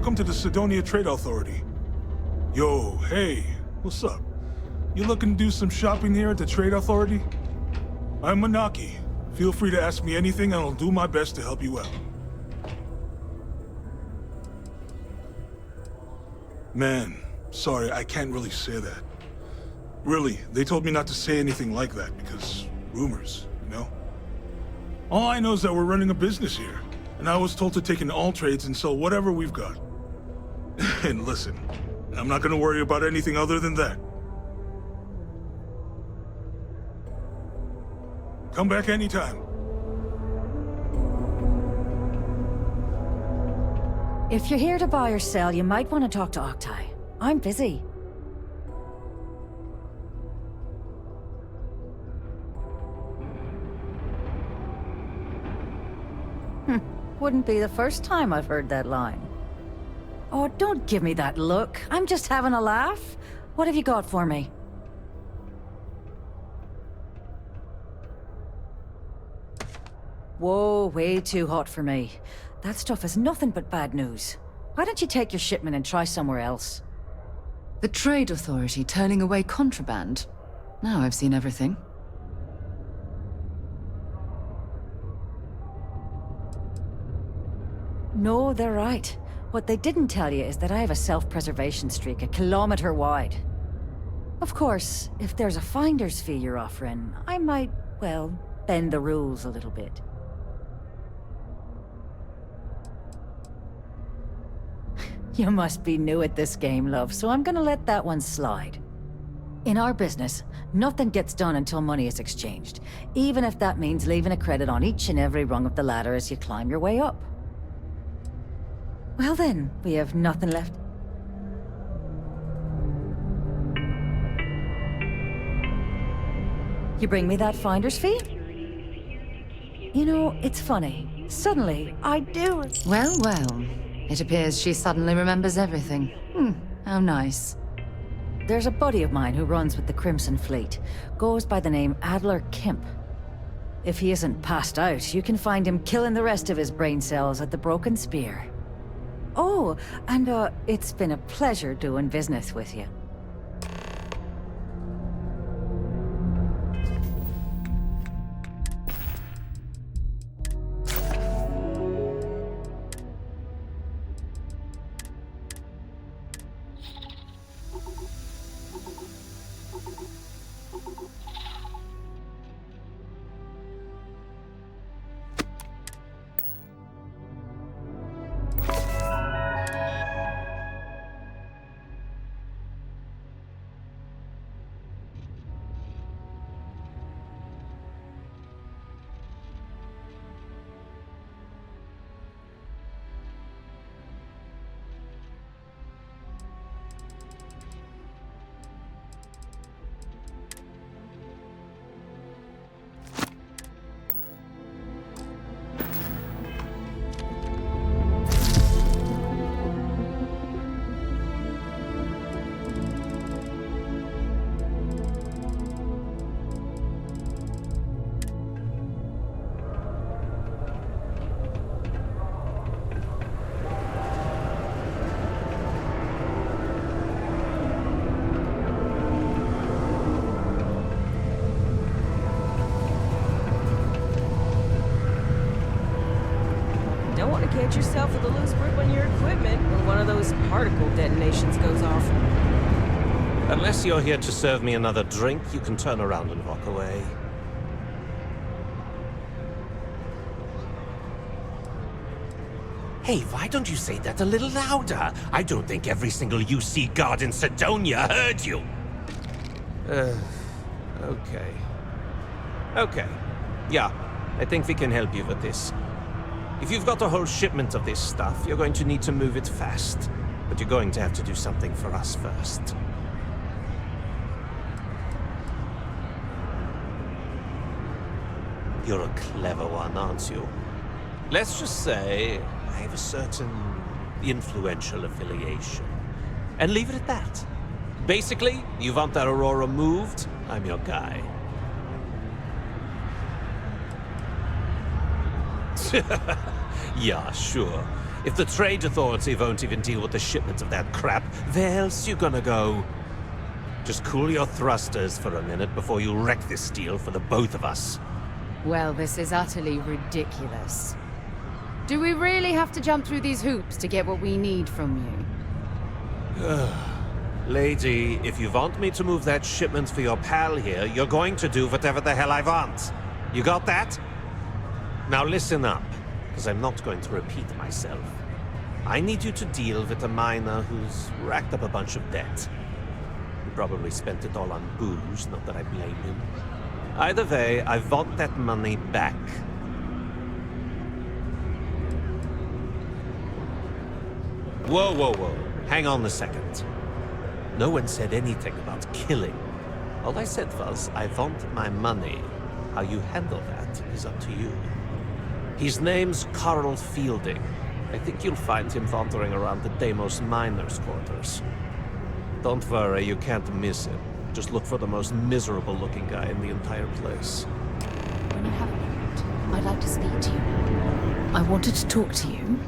welcome to the Sidonia Trade Authority. Yo, hey, what's up? You looking to do some shopping here at the Trade Authority? I'm Manaki. Feel free to ask me anything and I'll do my best to help you out. Man, sorry, I can't really say that. Really, they told me not to say anything like that because rumors, you know? All I know is that we're running a business here, and I was told to take in all trades and sell whatever we've got. And listen, I'm not gonna worry about anything other than that. Come back anytime. If you're here to buy or sell, you might want to talk to Octai. I'm busy. Wouldn't be the first time I've heard that line. Oh, don't give me that look. I'm just having a laugh. What have you got for me? Whoa, way too hot for me. That stuff is nothing but bad news. Why don't you take your shipment and try somewhere else? The Trade Authority turning away contraband. Now I've seen everything. No, they're right. What they didn't tell you is that I have a self-preservation streak 1 kilometer wide. Of course, if there's a finder's fee you're offering, I might, well, bend the rules a little bit. You must be new at this game, love, so I'm gonna let that one slide. In our business, nothing gets done until money is exchanged, even if that means leaving a credit on each and every rung of the ladder as you climb your way up. Well then, we have nothing left. You bring me that finder's fee? You know, it's funny. Suddenly, I do... Well, well. It appears she suddenly remembers everything. How nice. There's a buddy of mine who runs with the Crimson Fleet. Goes by the name Adler Kemp. If he isn't passed out, you can find him killing the rest of his brain cells at the Broken Spear. Oh, and it's been a pleasure doing business with you. Don't want to catch yourself with a loose grip on your equipment when one of those particle detonations goes off. Unless you're here to serve me another drink, you can turn around and walk away. Hey, why don't you say that a little louder? I don't think every single UC guard in Sidonia heard you. Okay. Okay. Yeah, I think we can help you with this. If you've got a whole shipment of this stuff, you're going to need to move it fast. But you're going to have to do something for us first. You're a clever one, aren't you? Let's just say I have a certain influential affiliation. And leave it at that. Basically, you want that Aurora moved, I'm your guy. Yeah, sure. If the trade authority won't even deal with the shipment of that crap, where else you gonna go? Just cool your thrusters for a minute before you wreck this deal for the both of us. Well, this is utterly ridiculous. Do we really have to jump through these hoops to get what we need from you? Lady, if you want me to move that shipment for your pal here, you're going to do whatever the hell I want. You got that? Now listen up, because I'm not going to repeat myself. I need you to deal with a miner who's racked up a bunch of debt. He probably spent it all on booze, not that I blame him. Either way, I want that money back. Whoa, whoa, whoa. Hang on a second. No one said anything about killing. All I said was, I want my money. How you handle that is up to you. His name's Carl Fielding. I think you'll find him wandering around the Deimos miners' quarters. Don't worry, you can't miss him. Just look for the most miserable-looking guy in the entire place. When you have a moment, I'd like to speak to you. I wanted to talk to you.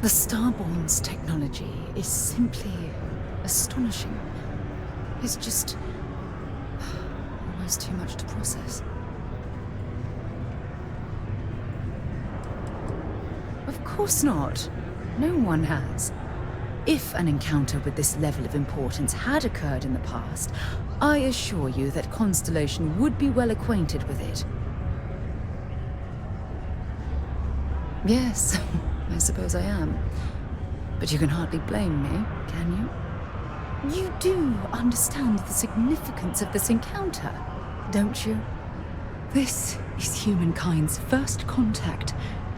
The Starborn's technology is simply astonishing. It's just almost too much to process. Of course not. No one has. If an encounter with this level of importance had occurred in the past, I assure you that Constellation would be well acquainted with it. Yes, I suppose I am. But you can hardly blame me, can you? You do understand the significance of this encounter, don't you? This is humankind's first contact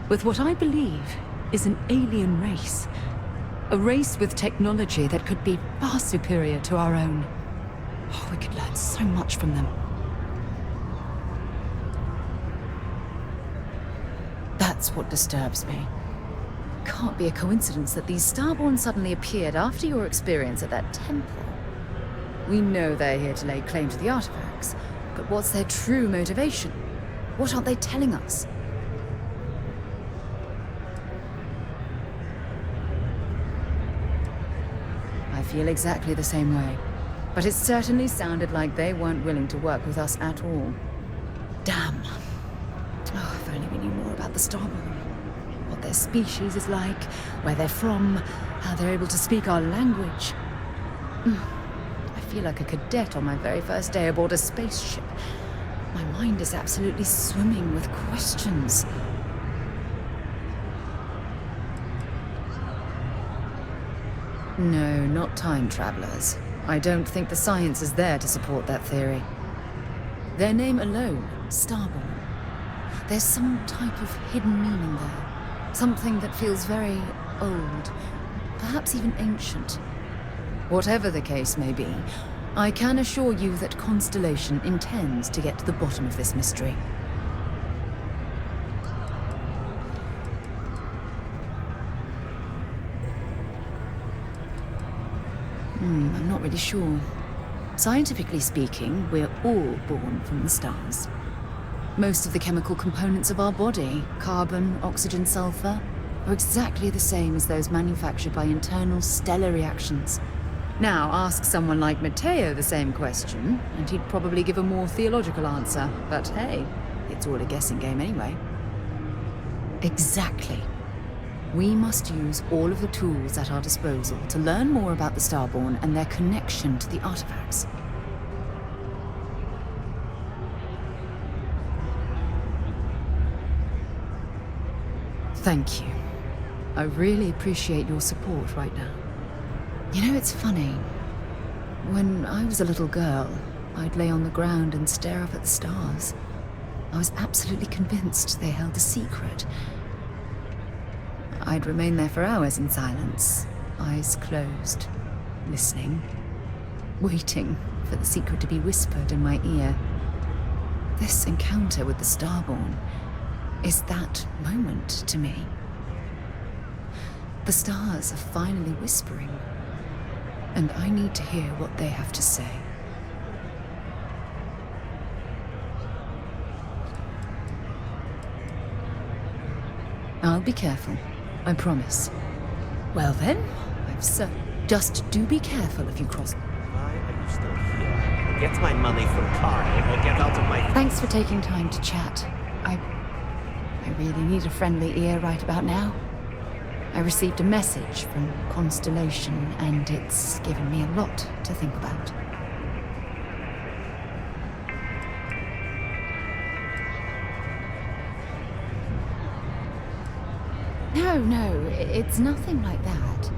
with what I believe is an alien race. A race with technology that could be far superior to our own. Oh, we could learn so much from them. That's what disturbs me. Can't be a coincidence that these Starborn suddenly appeared after your experience at that temple. We know they're here to lay claim to the artifacts, but what's their true motivation? What aren't they telling us? I feel exactly the same way, but it certainly sounded like they weren't willing to work with us at all. Damn. Oh, if only we knew more about the Starborn. What their species is like, where they're from, how they're able to speak our language. I feel like a cadet on my very first day aboard a spaceship. My mind is absolutely swimming with questions. No, not time travelers. I don't think the science is there to support that theory. Their name alone, Starborn. There's some type of hidden meaning there. Something that feels very old, perhaps even ancient. Whatever the case may be, I can assure you that Constellation intends to get to the bottom of this mystery. I'm not really sure. Scientifically speaking, we're all born from the stars. Most of the chemical components of our body, carbon, oxygen, sulfur, are exactly the same as those manufactured by internal stellar reactions. Now, ask someone like Matteo the same question, and he'd probably give a more theological answer. But hey, it's all a guessing game anyway. Exactly. We must use all of the tools at our disposal to learn more about the Starborn and their connection to the artifacts. Thank you. I really appreciate your support right now. You know, it's funny. When I was a little girl, I'd lay on the ground and stare up at the stars. I was absolutely convinced they held a secret. I'd remain there for hours in silence, eyes closed, listening, waiting for the secret to be whispered in my ear. This encounter with the Starborn is that moment to me. The stars are finally whispering, and I need to hear what they have to say. I'll be careful, I promise. Well then, just do be careful if you cross. Why are you still here? Get my money from Carl or get out of my... Thanks for taking time to chat. I really need a friendly ear right about now. I received a message from Constellation, and it's given me a lot to think about. No, it's nothing like that.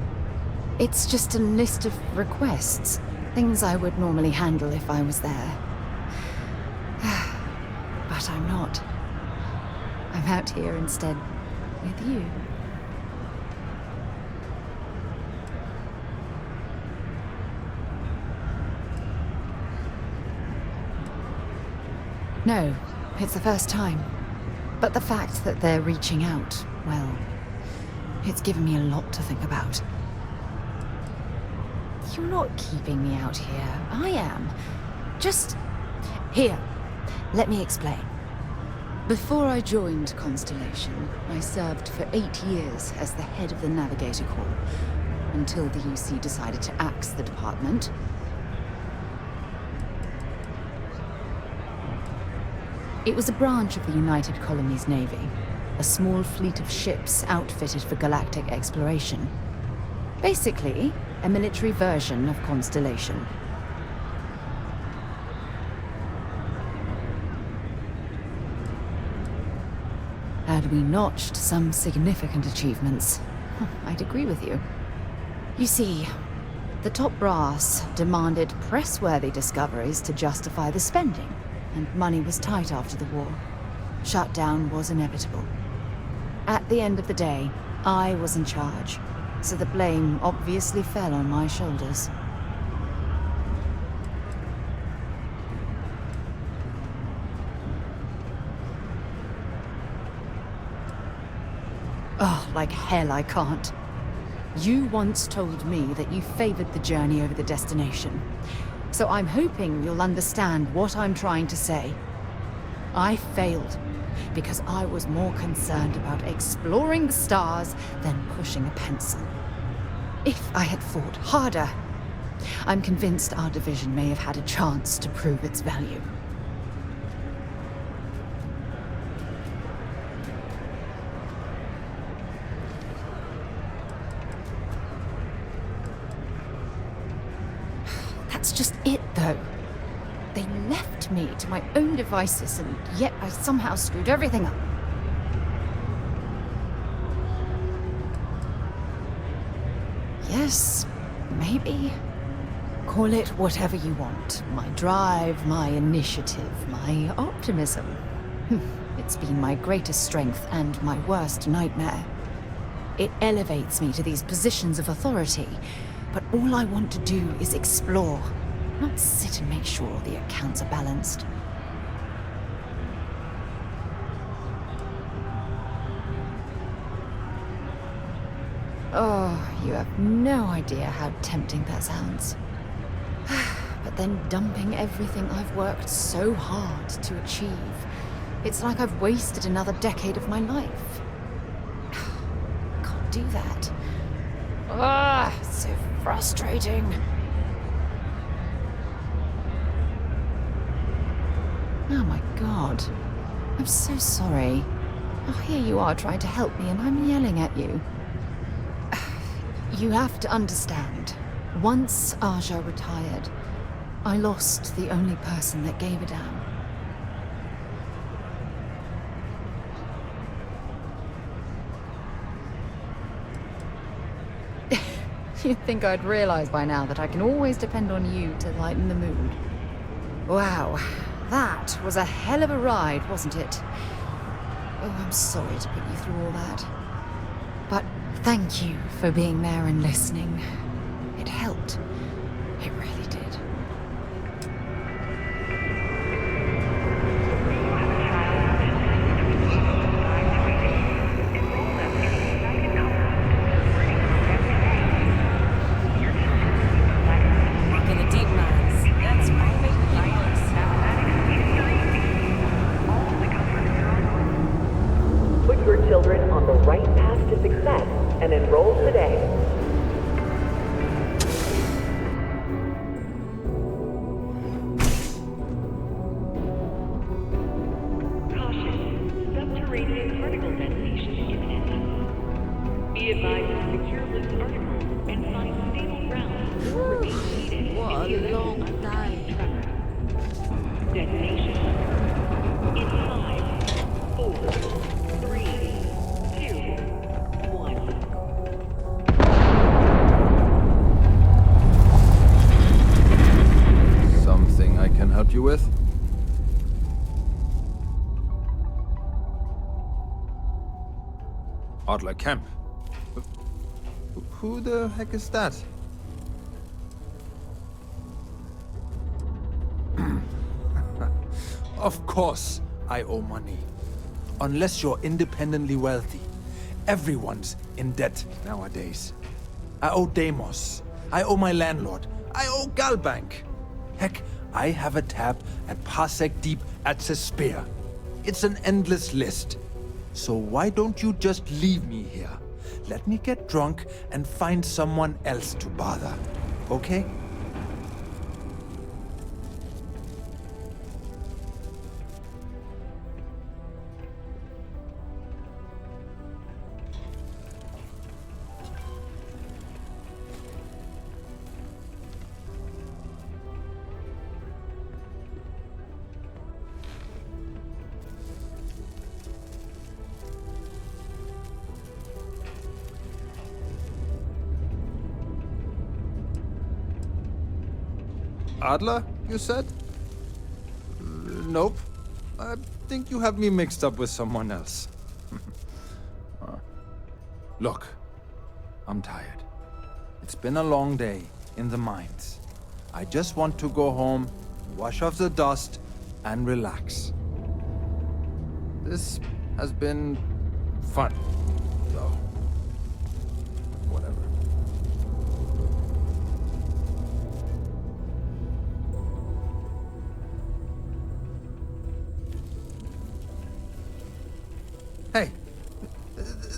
It's just a list of requests, things I would normally handle if I was there. But I'm not. I'm out here instead with you. No, it's the first time. But the fact that they're reaching out, well, it's given me a lot to think about. You're not keeping me out here. I am. Just... Here, let me explain. Before I joined Constellation, I served for 8 years as the head of the Navigator Corps, until the UC decided to axe the department. It was a branch of the United Colonies Navy, a small fleet of ships outfitted for galactic exploration. Basically, a military version of Constellation. Had we notched some significant achievements, I'd agree with you. You see, the top brass demanded press-worthy discoveries to justify the spending, and money was tight after the war. Shutdown was inevitable. At the end of the day, I was in charge, so the blame obviously fell on my shoulders. Oh, like hell I can't. You once told me that you favored the journey over the destination. So I'm hoping you'll understand what I'm trying to say. I failed because I was more concerned about exploring the stars than pushing a pencil. If I had fought harder, I'm convinced our division may have had a chance to prove its value. That's just it, though. They left me to my own devices, and yet I somehow screwed everything up. Yes, maybe. Call it whatever you want. My drive, my initiative, my optimism. It's been my greatest strength and my worst nightmare. It elevates me to these positions of authority, but all I want to do is explore, not sit and make sure all the accounts are balanced. Oh, you have no idea how tempting that sounds. But then dumping everything I've worked so hard to achieve, it's like I've wasted another decade of my life. Can't do that. It's so frustrating. Oh my god. I'm so sorry. Oh, here you are trying to help me and I'm yelling at you. You have to understand. Once Aja retired, I lost the only person that gave a damn. You'd think I'd realize by now that I can always depend on you to lighten the mood. Wow, that was a hell of a ride, wasn't it? Oh, I'm sorry to put you through all that. But thank you for being there and listening. It helped. It really did. Put your children on the right path to success and enroll today. a long time. Detonation. In 5, 4, 3, 2, 1. Something I can help you with? Adler Camp. Who the heck is that? Of course I owe money. Unless you're independently wealthy. Everyone's in debt nowadays. I owe Deimos. I owe my landlord. I owe Galbank. Heck, I have a tab at Parsec Deep at Cespear. It's an endless list. So why don't you just leave me here? Let me get drunk and find someone else to bother. Okay? Adler, you said? Nope. I think you have me mixed up with someone else. Look, I'm tired. It's been a long day in the mines. I just want to go home, wash off the dust, and relax. This has been fun, though. Whatever. Hey,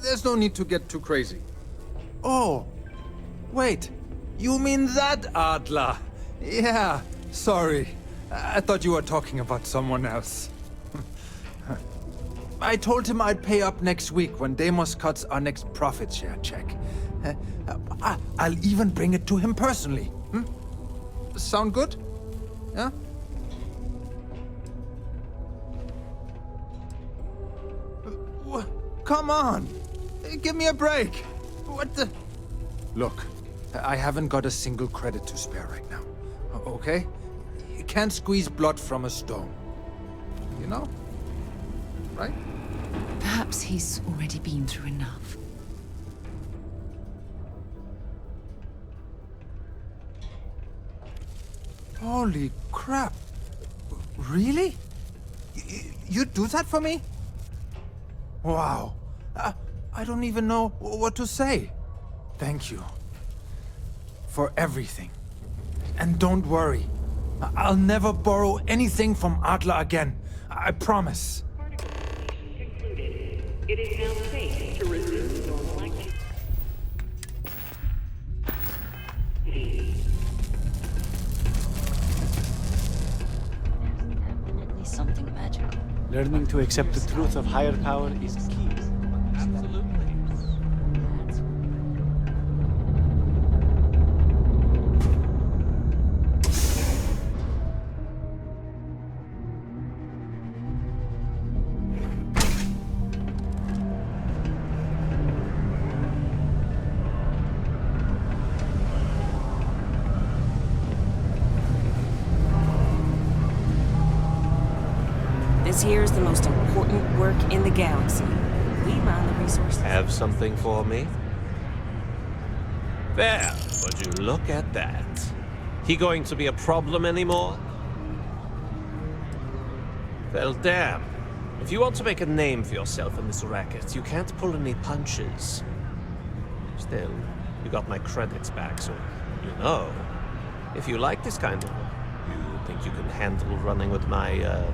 there's no need to get too crazy. Oh, wait, you mean that Adler? Yeah, sorry. I thought you were talking about someone else. I told him I'd pay up next week when Deimos cuts our next profit share check. I'll even bring it to him personally. Sound good? Yeah? Come on! Give me a break! What the... Look, I haven't got a single credit to spare right now. Okay? You can't squeeze blood from a stone. You know? Right? Perhaps he's already been through enough. Holy crap! Really? You'd do that for me? Wow. I don't even know what to say. Thank you. For everything. And don't worry. I'll never borrow anything from Adler again. I promise. Concluded. It is now safe to resume normal activity. There's definitely something magical. Learning to accept the truth of higher power is key. Absolutely. This here is the most important work in the galaxy. We mine the resources. Have something for me? Well, would you look at that? He going to be a problem anymore? Well, damn. If you want to make a name for yourself in this racket, you can't pull any punches. Still, you got my credits back, so you know. If you like this kind of work, you think you can handle running with my,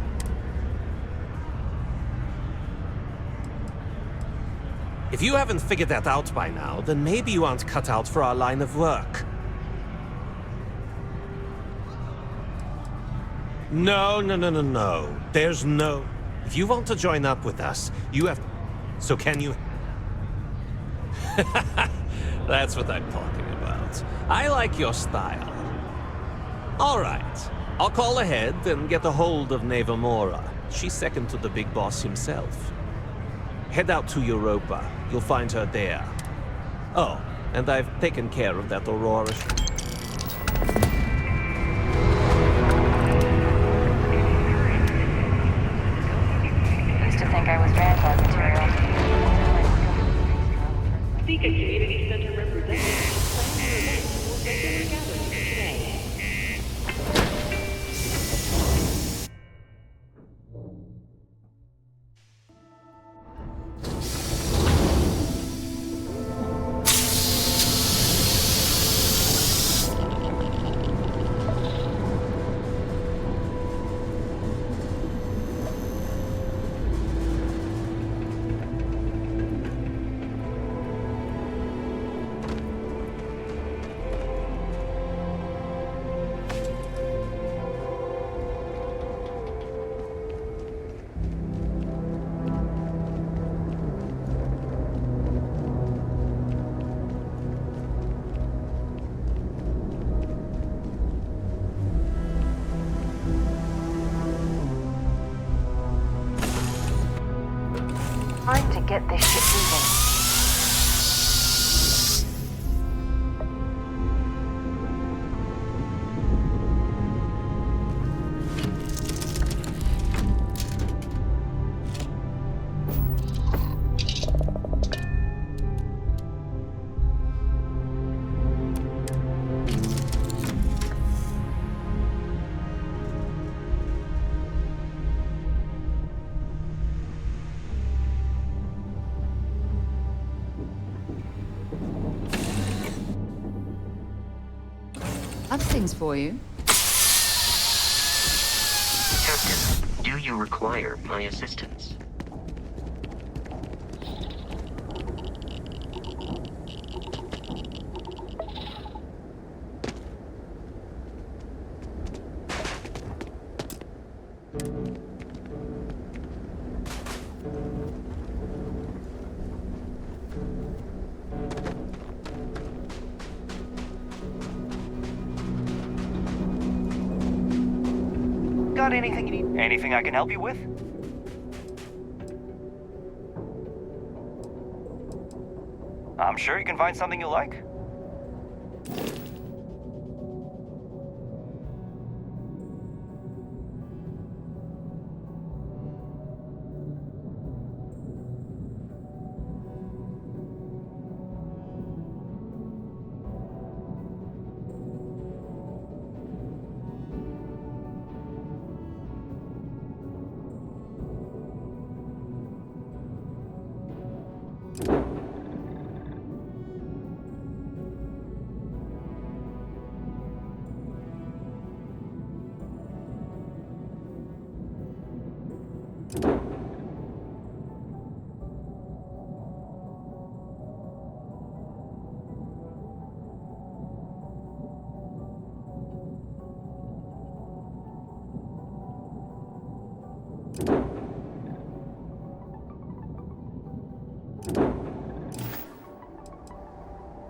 If you haven't figured that out by now, then maybe you aren't cut out for our line of work. No. There's no... If you want to join up with us, you have... So can you... That's what I'm talking about. I like your style. All right. I'll call ahead and get a hold of Nevamora. She's second to the big boss himself. Head out to Europa. You'll find her there. Oh, and I've taken care of that Aurora. Used to think I was Vanguard material. Beacon Community Center representatives plan your event for regular gatherings today. Time to get this shit moving. I've things for you. Captain, do you require my assistance? Got anything you need? Anything I can help you with? I'm sure you can find something you like.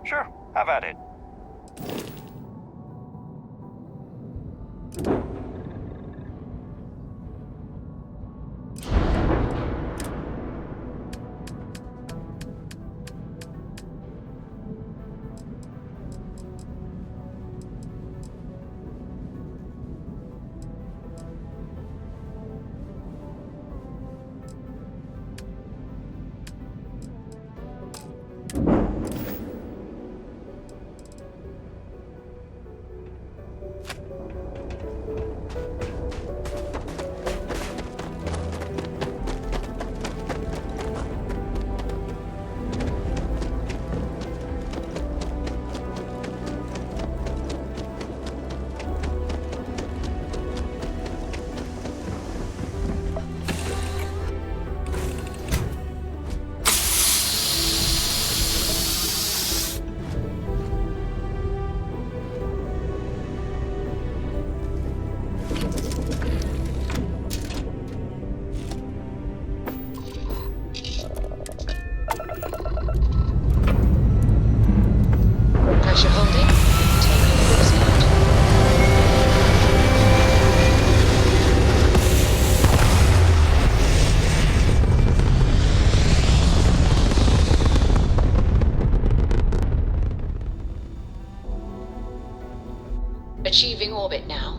Sure, have at it. Achieving orbit now.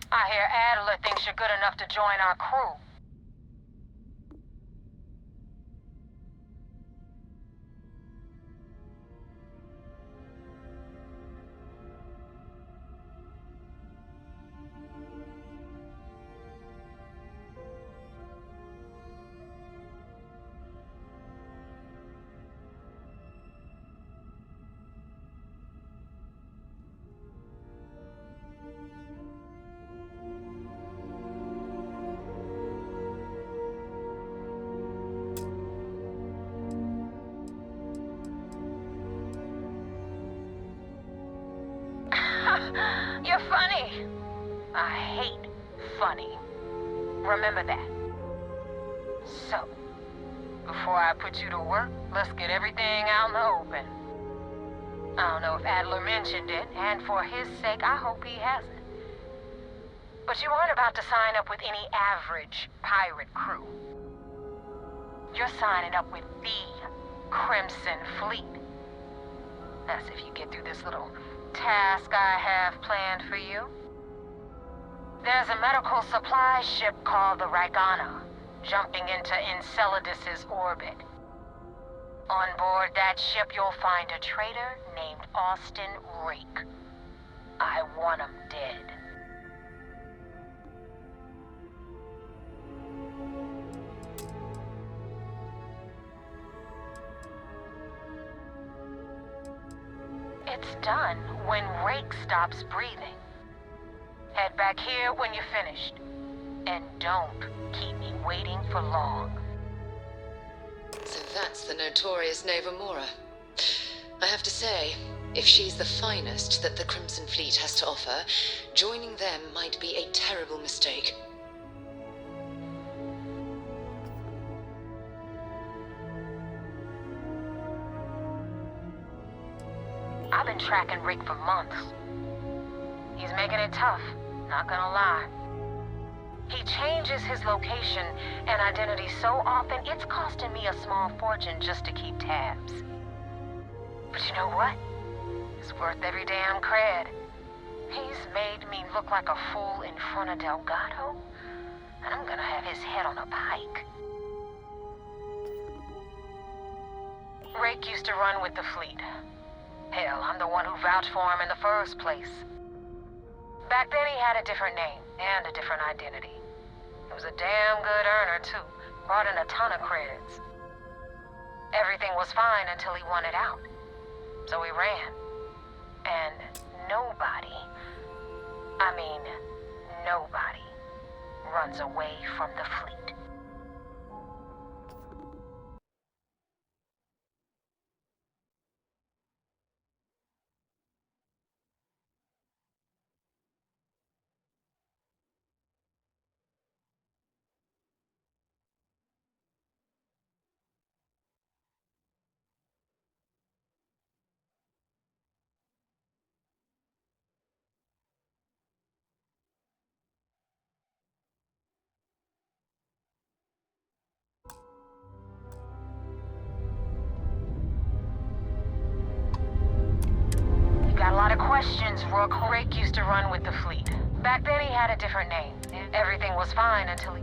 I hear Adler thinks you're good enough to join our crew. You're funny. I hate funny. Remember that. So, before I put you to work, let's get everything out in the open. I don't know if Adler mentioned it, and for his sake, I hope he hasn't. But you aren't about to sign up with any average pirate crew. You're signing up with the Crimson Fleet. That's if you get through this little task I have planned for you. There's a medical supply ship called the Ragana, jumping into Enceladus's orbit. On board that ship, you'll find a traitor named Austin Rake. I want him dead. It's done when Rake stops breathing. Head back here when you're finished. And don't keep me waiting for long. So that's the notorious Neva Mora. I have to say, if she's the finest that the Crimson Fleet has to offer, joining them might be a terrible mistake. I've been tracking Rick for months. He's making it tough, not gonna lie. He changes his location and identity so often, it's costing me a small fortune just to keep tabs. But you know what? It's worth every damn cred. He's made me look like a fool in front of Delgado, and I'm gonna have his head on a pike. Rake used to run with the fleet. Hell, I'm the one who vouched for him in the first place. Back then he had a different name and a different identity. He was a damn good earner too, brought in a ton of creds. Everything was fine until he wanted out. So he ran. And nobody, I mean nobody, runs away from the fleet. Got a lot of questions, Rook. Rake used to run with the fleet. Back then he had a different name. Everything was fine until he...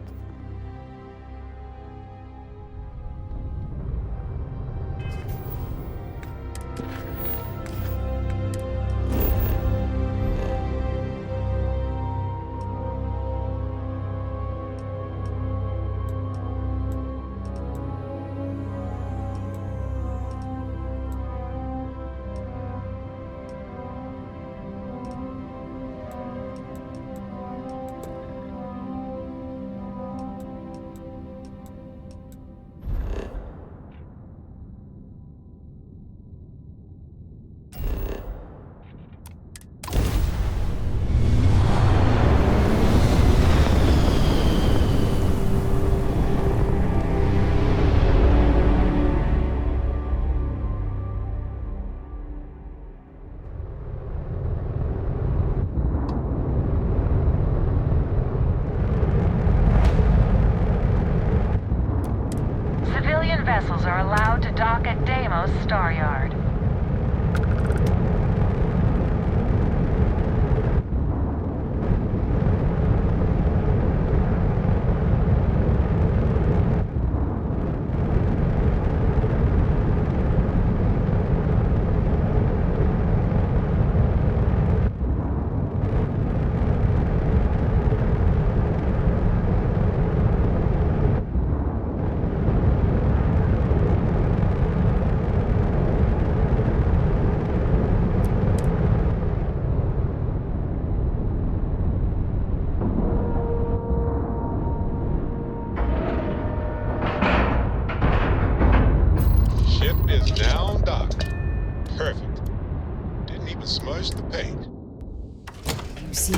vessels are allowed to dock at Deimos Star Yard.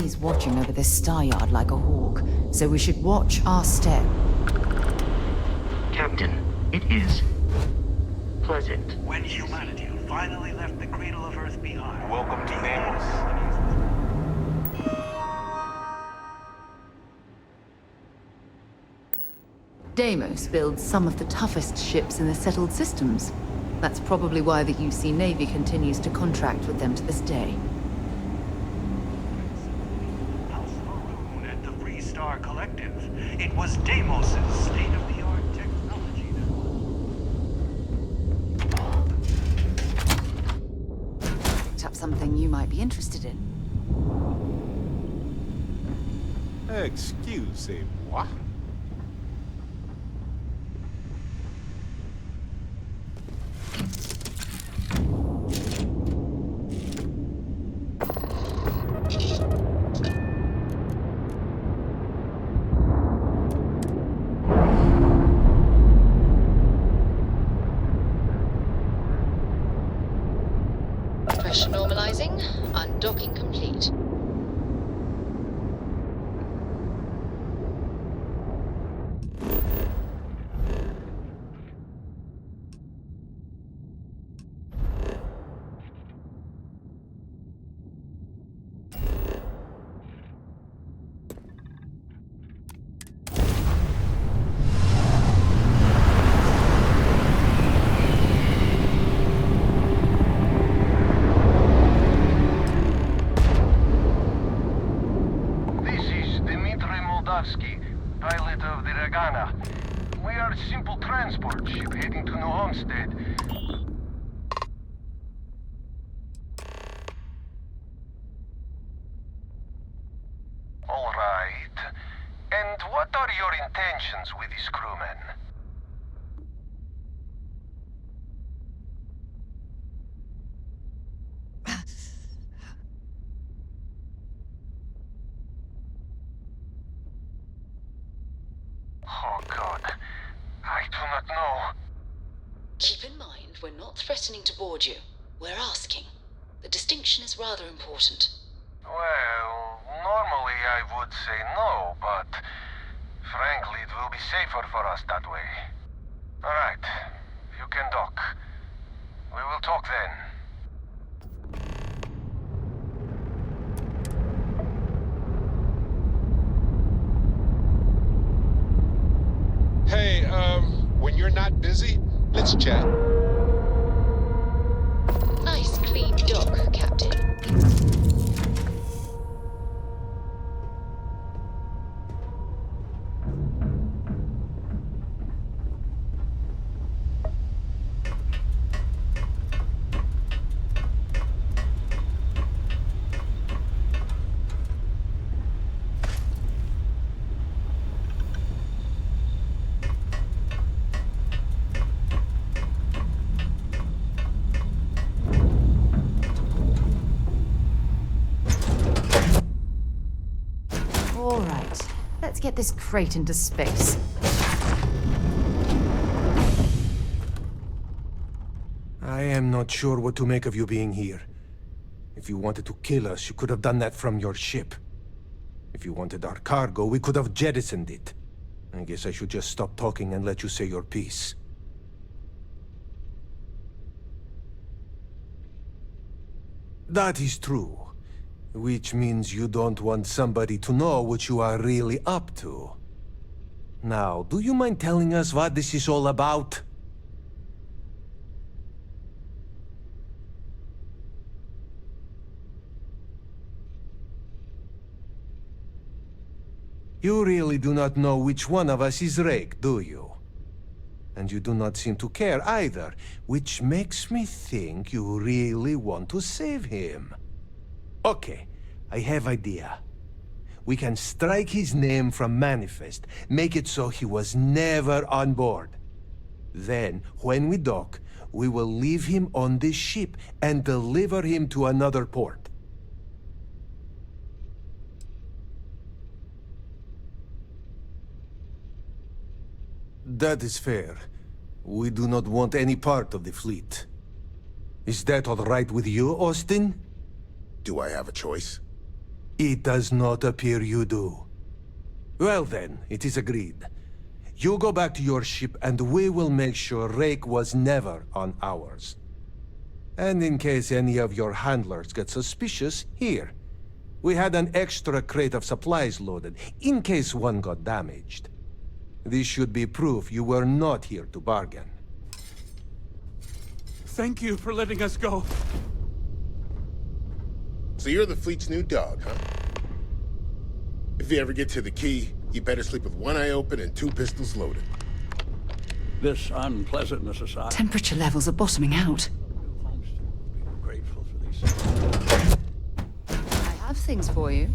He's watching over this star yard like a hawk, so we should watch our step. Captain, it is pleasant. When humanity finally left the cradle of Earth behind. Welcome to Deimos. Deimos builds some of the toughest ships in the settled systems. That's probably why the UC Navy continues to contract with them to this day. At the Free Star Collective. It was Deimos' state-of-the-art technology Picked up something you might be interested in. Excusez-moi. Pressure normalizing. Undocking complete. Pilot of the Regana. We are a simple transport ship heading to New Homestead. All right. And what are your intentions with these crewmen? Oh, God. I do not know. Keep in mind, we're not threatening to board you. We're asking. The distinction is rather important. Well, normally I would say no, but frankly, it will be safer for us that way. All right. You can dock. We will talk then. Hey, when you're not busy, let's chat. Nice clean dock, Captain. All right, let's get this crate into space. I am not sure what to make of you being here. If you wanted to kill us, you could have done that from your ship. If you wanted our cargo, we could have jettisoned it. I guess I should just stop talking and let you say your piece. That is true. Which means you don't want somebody to know what you are really up to. Now, do you mind telling us what this is all about? You really do not know which one of us is Rake, do you? And you do not seem to care either, which makes me think you really want to save him. Okay, I have idea. We can strike his name from Manifest, make it so he was never on board. Then, when we dock, we will leave him on this ship and deliver him to another port. That is fair. We do not want any part of the fleet. Is that all right with you, Austin? Do I have a choice? It does not appear you do. Well then, it is agreed. You go back to your ship and we will make sure Rake was never on ours. And in case any of your handlers get suspicious, here. We had an extra crate of supplies loaded, in case one got damaged. This should be proof you were not here to bargain. Thank you for letting us go. So you're the fleet's new dog, huh? If you ever get to the key, you better sleep with one eye open and two pistols loaded. This unpleasantness aside, Temperature levels are bottoming out. grateful for these. I have things for you.